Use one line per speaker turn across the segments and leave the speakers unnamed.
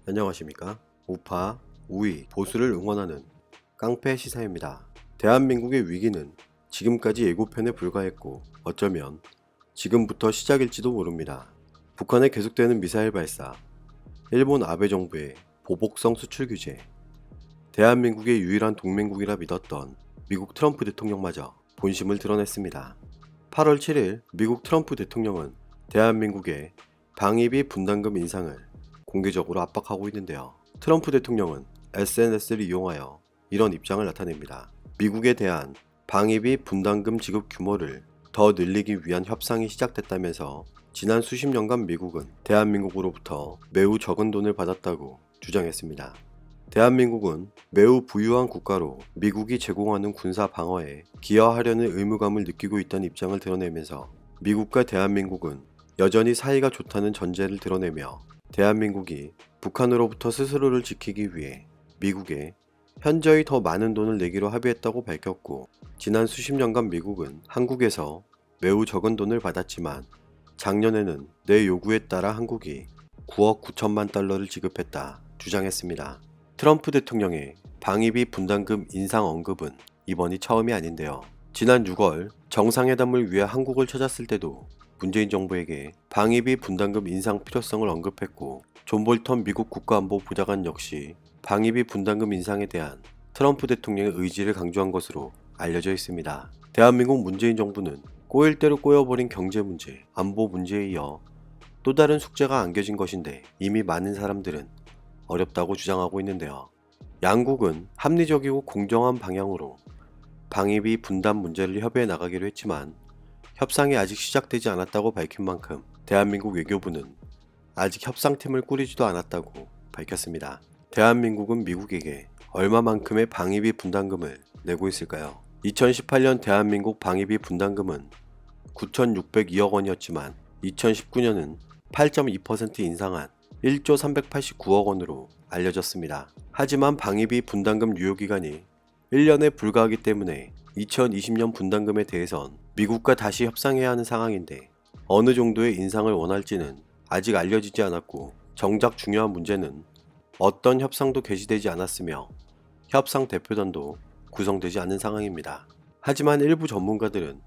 안녕하십니까. 우파, 우위, 보수를 응원하는 깡패 시사입니다. 대한민국의 위기는 지금까지 예고편에 불과했고 어쩌면 지금부터 시작일지도 모릅니다. 북한의 계속되는 미사일 발사, 일본 아베 정부의 보복성 수출 규제, 대한민국의 유일한 동맹국이라 믿었던 미국 트럼프 대통령마저 본심을 드러냈습니다. 8월 7일 미국 트럼프 대통령은 대한민국의 방위비 분담금 인상을 공개적으로 압박하고 있는데요. 트럼프 대통령은 SNS를 이용하여 이런 입장을 나타냅니다. 미국에 대한 방위비 분담금 지급 규모를 더 늘리기 위한 협상이 시작됐다면서 지난 수십 년간 미국은 대한민국으로부터 매우 적은 돈을 받았다고 주장했습니다. 대한민국은 매우 부유한 국가로 미국이 제공하는 군사 방어에 기여하려는 의무감을 느끼고 있다는 입장을 드러내면서 미국과 대한민국은 여전히 사이가 좋다는 전제를 드러내며 대한민국이 북한으로부터 스스로를 지키기 위해 미국에 현저히 더 많은 돈을 내기로 합의했다고 밝혔고, 지난 수십 년간 미국은 한국에서 매우 적은 돈을 받았지만 작년에는 내 요구에 따라 한국이 9억 9천만 달러를 지급했다 주장했습니다. 트럼프 대통령의 방위비 분담금 인상 언급은 이번이 처음이 아닌데요. 지난 6월 정상회담을 위해 한국을 찾았을 때도 문재인 정부에게 방위비 분담금 인상 필요성을 언급했고, 존 볼턴 미국 국가안보보좌관 역시 방위비 분담금 인상에 대한 트럼프 대통령의 의지를 강조한 것으로 알려져 있습니다. 대한민국 문재인 정부는 꼬일 대로 꼬여버린 경제 문제, 안보 문제에 이어 또 다른 숙제가 안겨진 것인데 이미 많은 사람들은 어렵다고 주장하고 있는데요. 양국은 합리적이고 공정한 방향으로 방위비 분담 문제를 협의해 나가기로 했지만 협상이 아직 시작되지 않았다고 밝힌 만큼 대한민국 외교부는 아직 협상팀을 꾸리지도 않았다고 밝혔습니다. 대한민국은 미국에게 얼마만큼의 방위비 분담금을 내고 있을까요? 2018년 대한민국 방위비 분담금은 9,602억 원이었지만 2019년은 8.2% 인상한 1조 389억 원으로 알려졌습니다. 하지만 방위비 분담금 유효기간이 1년에 불과하기 때문에 2020년 분담금에 대해선 미국과 다시 협상해야 하는 상황인데 어느 정도의 인상을 원할지는 아직 알려지지 않았고, 정작 중요한 문제는 어떤 협상도 개시되지 않았으며 협상 대표단도 구성되지 않은 상황입니다. 하지만 일부 전문가들은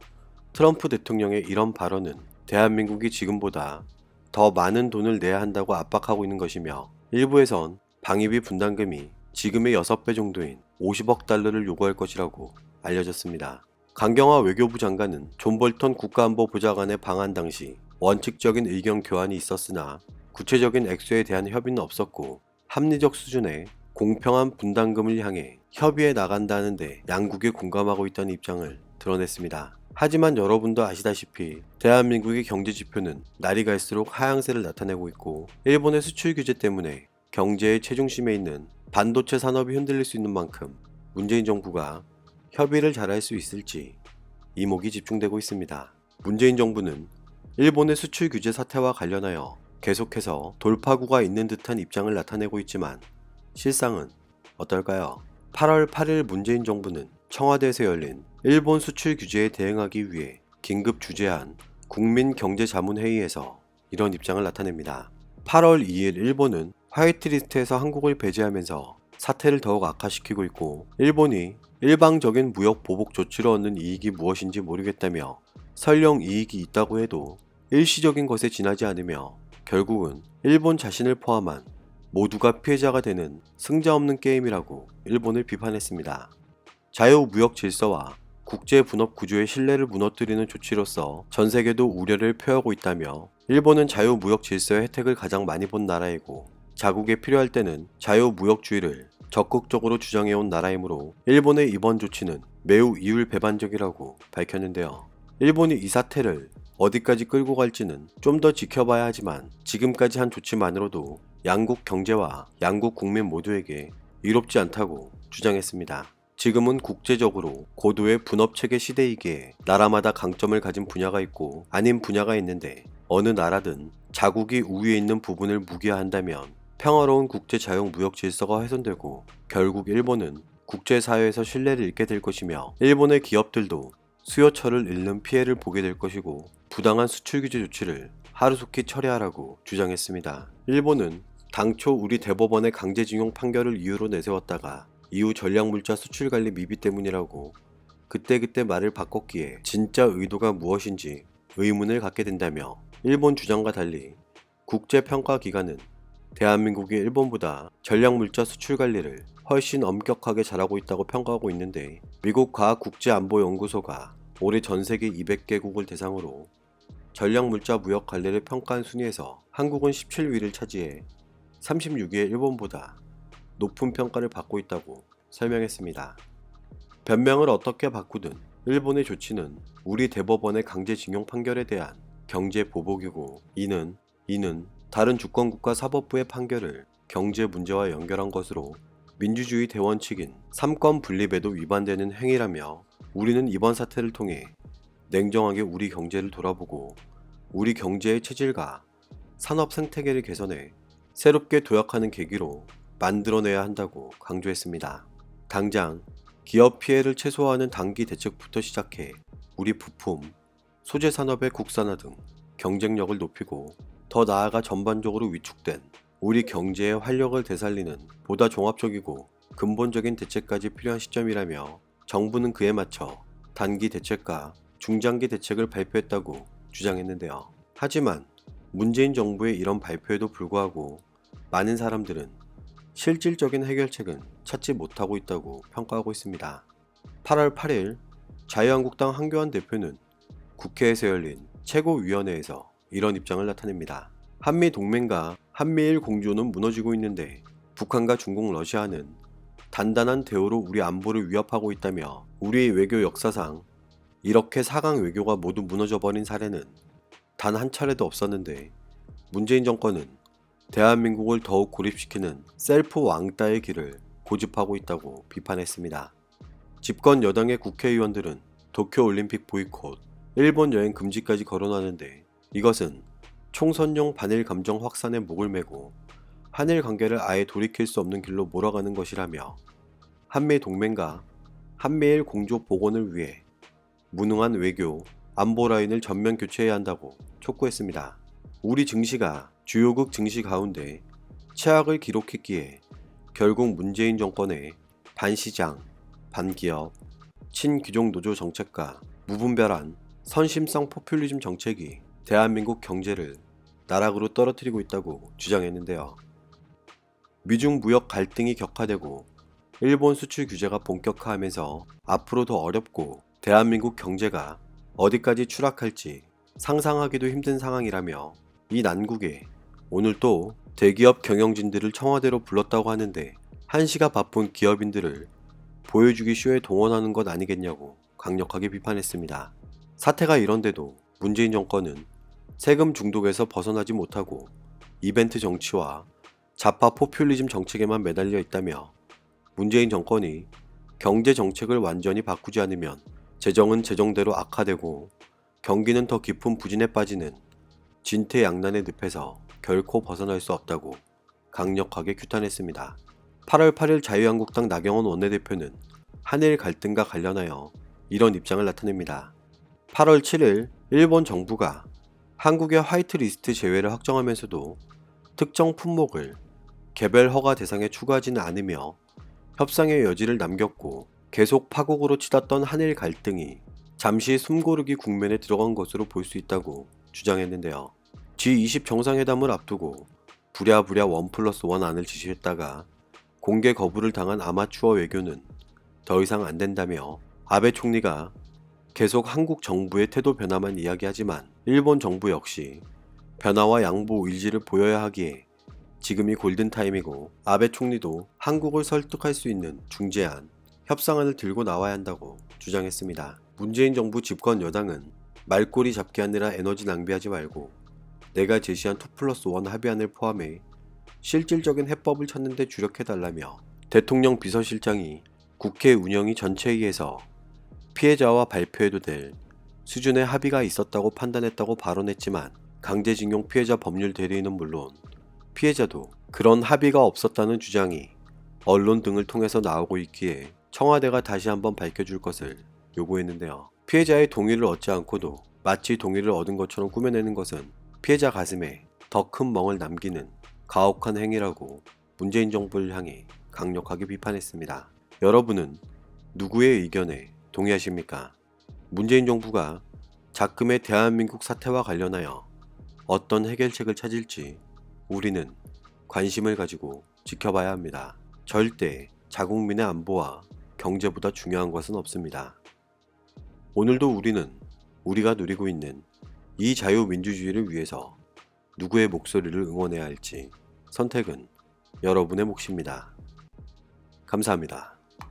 트럼프 대통령의 이런 발언은 대한민국이 지금보다 더 많은 돈을 내야 한다고 압박하고 있는 것이며, 일부에선 방위비 분담금이 지금의 6배 정도인 50억 달러를 요구할 것이라고 알려졌습니다. 강경화 외교부 장관은 존 볼턴 국가안보보좌관의 방한 당시 원칙적인 의견 교환이 있었으나 구체적인 액수에 대한 협의는 없었고 합리적 수준의 공평한 분담금을 향해 협의해 나간다는데 양국이 공감하고 있다는 입장을 드러냈습니다. 하지만 여러분도 아시다시피 대한민국의 경제 지표는 날이 갈수록 하향세를 나타내고 있고, 일본의 수출 규제 때문에 경제의 최중심에 있는 반도체 산업이 흔들릴 수 있는 만큼 문재인 정부가 협의를 잘할 수 있을지 이목이 집중되고 있습니다. 문재인 정부는 일본의 수출 규제 사태와 관련하여 계속해서 돌파구가 있는 듯한 입장을 나타내고 있지만 실상은 어떨까요? 8월 8일 문재인 정부는 청와대에서 열린 일본 수출 규제에 대응하기 위해 긴급 주재한 국민경제자문회의에서 이런 입장을 나타냅니다. 8월 2일 일본은 화이트리스트에서 한국을 배제하면서 사태를 더욱 악화시키고 있고, 일본이 일방적인 무역 보복 조치로 얻는 이익이 무엇인지 모르겠다며 설령 이익이 있다고 해도 일시적인 것에 지나지 않으며 결국은 일본 자신을 포함한 모두가 피해자가 되는 승자 없는 게임이라고 일본을 비판했습니다. 자유무역 질서와 국제 분업 구조의 신뢰를 무너뜨리는 조치로서 전 세계도 우려를 표하고 있다며, 일본은 자유무역 질서의 혜택을 가장 많이 본 나라이고 자국에 필요할 때는 자유무역주의를 적극적으로 주장해온 나라이므로 일본의 이번 조치는 매우 이율배반적이라고 밝혔는데요. 일본이 이 사태를 어디까지 끌고 갈지는 좀 더 지켜봐야 하지만 지금까지 한 조치만으로도 양국 경제와 양국 국민 모두에게 이롭지 않다고 주장했습니다. 지금은 국제적으로 고도의 분업체계 시대이기에 나라마다 강점을 가진 분야가 있고 아닌 분야가 있는데, 어느 나라든 자국이 우위에 있는 부분을 무기화한다면 평화로운 국제 자유무역 질서가 훼손되고 결국 일본은 국제사회에서 신뢰를 잃게 될 것이며 일본의 기업들도 수요처를 잃는 피해를 보게 될 것이고 부당한 수출 규제 조치를 하루속히 철회하라고 주장했습니다. 일본은 당초 우리 대법원의 강제징용 판결을 이유로 내세웠다가 이후 전략물자 수출관리 미비 때문이라고 그때그때 말을 바꿨기에 진짜 의도가 무엇인지 의문을 갖게 된다며 일본 주장과 달리 국제평가기관은 대한민국이 일본보다 전략물자 수출관리를 훨씬 엄격하게 잘하고 있다고 평가하고 있는데, 미국 과학국제안보연구소가 올해 전세계 200개국을 대상으로 전략물자 무역 관리를 평가한 순위에서 한국은 17위를 차지해 36위의 일본보다 높은 평가를 받고 있다고 설명했습니다. 변명을 어떻게 바꾸든 일본의 조치는 우리 대법원의 강제징용 판결에 대한 경제 보복이고, 이는 다른 주권국가 사법부의 판결을 경제 문제와 연결한 것으로 민주주의 대원칙인 3권 분립에도 위반되는 행위라며, 우리는 이번 사태를 통해 냉정하게 우리 경제를 돌아보고 우리 경제의 체질과 산업 생태계를 개선해 새롭게 도약하는 계기로 만들어내야 한다고 강조했습니다. 당장 기업 피해를 최소화하는 단기 대책부터 시작해 우리 부품, 소재 산업의 국산화 등 경쟁력을 높이고, 더 나아가 전반적으로 위축된 우리 경제의 활력을 되살리는 보다 종합적이고 근본적인 대책까지 필요한 시점이라며, 정부는 그에 맞춰 단기 대책과 중장기 대책을 발표했다고 주장했는데요. 하지만 문재인 정부의 이런 발표에도 불구하고 많은 사람들은 실질적인 해결책은 찾지 못하고 있다고 평가하고 있습니다. 8월 8일 자유한국당 한교안 대표는 국회에서 열린 최고위원회에서 이런 입장을 나타냅니다. 한미 동맹과 한미일 공조는 무너지고 있는데 북한과 중국, 러시아는 단단한 대우로 우리 안보를 위협하고 있다며, 우리 외교 역사상 이렇게 4강 외교가 모두 무너져버린 사례는 단 한 차례도 없었는데, 문재인 정권은 대한민국을 더욱 고립시키는 셀프 왕따의 길을 고집하고 있다고 비판했습니다. 집권 여당의 국회의원들은 도쿄올림픽 보이콧, 일본 여행 금지까지 거론하는데, 이것은 총선용 반일 감정 확산에 목을 메고 한일 관계를 아예 돌이킬 수 없는 길로 몰아가는 것이라며, 한미 동맹과 한미일 공조 복원을 위해 무능한 외교, 안보 라인을 전면 교체해야 한다고 촉구했습니다. 우리 증시가 주요국 증시 가운데 최악을 기록했기에 결국 문재인 정권의 반시장, 반기업, 친귀족 노조 정책과 무분별한 선심성 포퓰리즘 정책이 대한민국 경제를 나락으로 떨어뜨리고 있다고 주장했는데요. 미중 무역 갈등이 격화되고 일본 수출 규제가 본격화하면서 앞으로 더 어렵고 대한민국 경제가 어디까지 추락할지 상상하기도 힘든 상황이라며, 이 난국에 오늘 또 대기업 경영진들을 청와대로 불렀다고 하는데 한시가 바쁜 기업인들을 보여주기 쇼에 동원하는 것 아니겠냐고 강력하게 비판했습니다. 사태가 이런데도 문재인 정권은 세금 중독에서 벗어나지 못하고 이벤트 정치와 좌파 포퓰리즘 정책에만 매달려 있다며, 문재인 정권이 경제 정책을 완전히 바꾸지 않으면 재정은 재정대로 악화되고 경기는 더 깊은 부진에 빠지는 진퇴양난의 늪에서 결코 벗어날 수 없다고 강력하게 규탄했습니다. 8월 8일 자유한국당 나경원 원내대표는 한일 갈등과 관련하여 이런 입장을 나타냅니다. 8월 7일 일본 정부가 한국의 화이트리스트 제외를 확정하면서도 특정 품목을 개별 허가 대상에 추가하지는 않으며 협상의 여지를 남겼고, 계속 파국으로 치닫던 한일 갈등이 잠시 숨고르기 국면에 들어간 것으로 볼 수 있다고 주장했는데요. G20 정상회담을 앞두고 부랴부랴 1+1 안을 지시했다가 공개 거부를 당한 아마추어 외교는 더 이상 안 된다며, 아베 총리가 계속 한국 정부의 태도 변화만 이야기하지만 일본 정부 역시 변화와 양보 의지를 보여야 하기에 지금이 골든타임이고, 아베 총리도 한국을 설득할 수 있는 중재안, 협상안을 들고 나와야 한다고 주장했습니다. 문재인 정부 집권 여당은 말꼬리 잡기 하느라 에너지 낭비하지 말고 내가 제시한 2+1 합의안을 포함해 실질적인 해법을 찾는 데 주력해달라며, 대통령 비서실장이 국회 운영위 전체회의에서 피해자와 발표해도 될 수준의 합의가 있었다고 판단했다고 발언했지만, 강제징용 피해자 법률 대리인은 물론 피해자도 그런 합의가 없었다는 주장이 언론 등을 통해서 나오고 있기에 청와대가 다시 한번 밝혀줄 것을 요구했는데요. 피해자의 동의를 얻지 않고도 마치 동의를 얻은 것처럼 꾸며내는 것은 피해자 가슴에 더 큰 멍을 남기는 가혹한 행위라고 문재인 정부를 향해 강력하게 비판했습니다. 여러분은 누구의 의견에 동의하십니까? 문재인 정부가 작금의 대한민국 사태와 관련하여 어떤 해결책을 찾을지 우리는 관심을 가지고 지켜봐야 합니다. 절대 자국민의 안보와 경제보다 중요한 것은 없습니다. 오늘도 우리는 우리가 누리고 있는 이 자유민주주의를 위해서 누구의 목소리를 응원해야 할지 선택은 여러분의 몫입니다. 감사합니다.